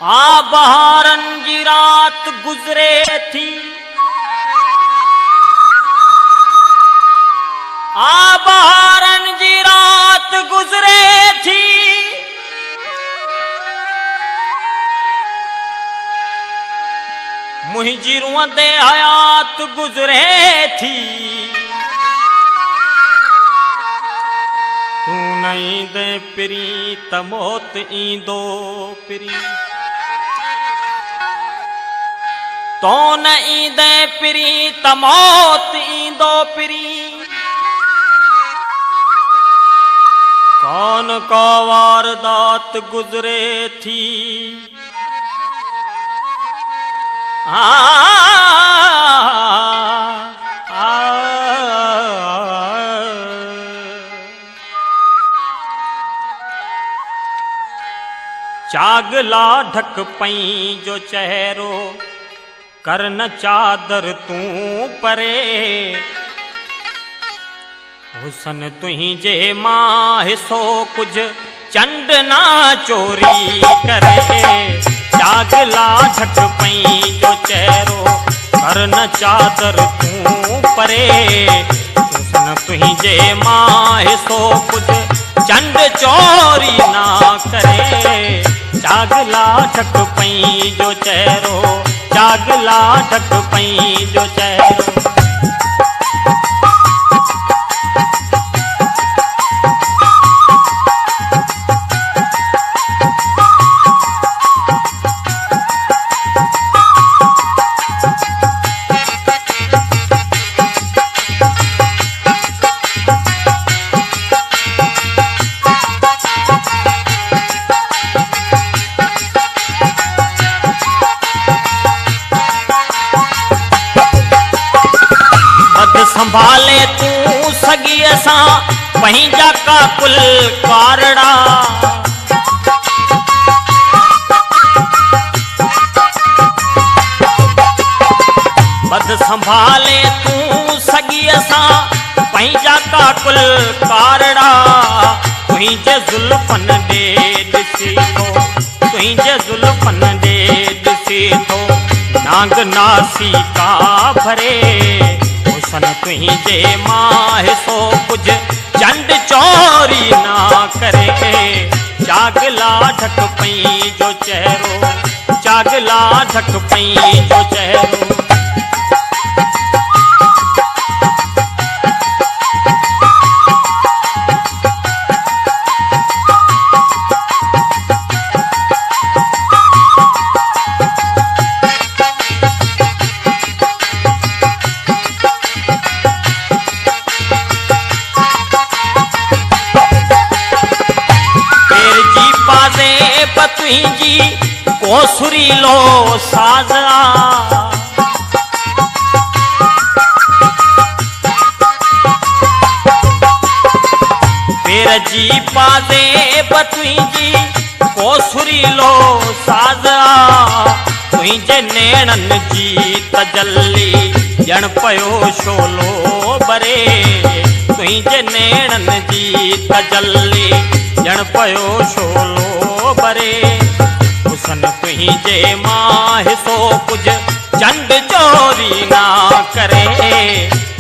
आ बहारन जी रात गुजरे थी, आ बहारन जी रात गुजरे थी, मुझी रुअंदे हयात गुजरे थी। तू नहीं दे पिरी त मौत ईंदो पिरी, तो नहीं दे पिरी त मौत ईंदो पिरी। कौन को वारदात गुजरे थी, चागला ढक पई जो चेहरो, करन चादर तू परे। हुसन तुझे मां हिसो कुछ चंड ना चोरी करे। चागला ढक पई जो चेहरो, करन चादर तू परे। हुसन तुझे मां हिसो कुछ चंड चोरी ना करे। चागला ढक पई जो चेहरो, चागला ढक पई जो चेहरो। संभाले तू सगी असा पंहिंजा का कुल कारड़ा। बद संभाले तू सगी असा पंहिंजा का कुल कारड़ा। तुझे जुल्फन दे ॾिसी थो, तुझे जुल्फन दे ॾिसी थो नांग नासी का भरे। हुसन तुझे मां हिसो कुछ चंड चोरी ना करे। चागला ढक पई जो चेहरो, चागला ढक पई जो चेहरो। तुझी कोसुरी लो साजा, पेर जी पादे तुझी कोसुरी लो साजा। तुझे नेणन जी तजल्ली ॼण पयो शोलो बरे। तुझे नेणन जी तजल्ली ॼण पयो शोलो बरे। हुसन तुझे मां हिसो कुछ चंड चोरी ना करे।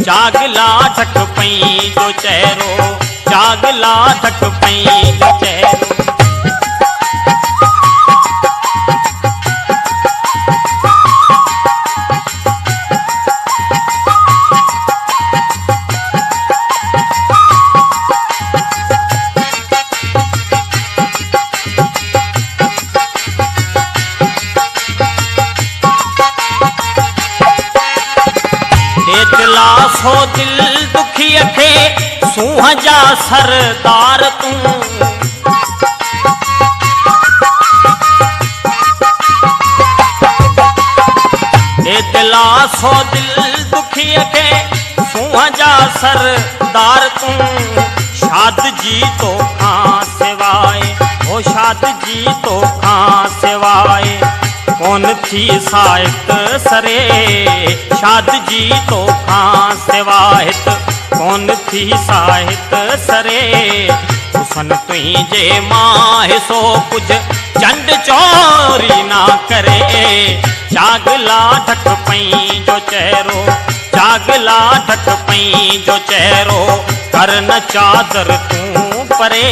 चागला ढक पई जो चेहरो, चागला ढक पई जो चेहरो। सो दिल दुखी खे सूंह जा सरदार तू। दिला सो दिल दुखी खे सूंह जा सरदार तू। शाद जी तो खां सिवाए, ओ शाद जी तो खां सिवाए कौन थी साहित सरे। शाद जी तो खां सिवाहित कौन थी साहित सरे। हुसन तुझे मां हिसो कुछ चंड चोरी ना करे जागला ढक पई जो चेहरो जागला ढक पई जो चेहरो कर न चादर तू परे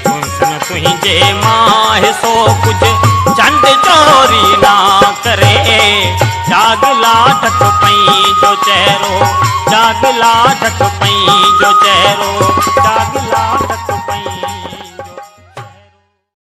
सुन तुझे मां सो कुछ चंड चोरी ना करे जागला ढक पई जो चेहरो जागला ढक पई जो चेहरो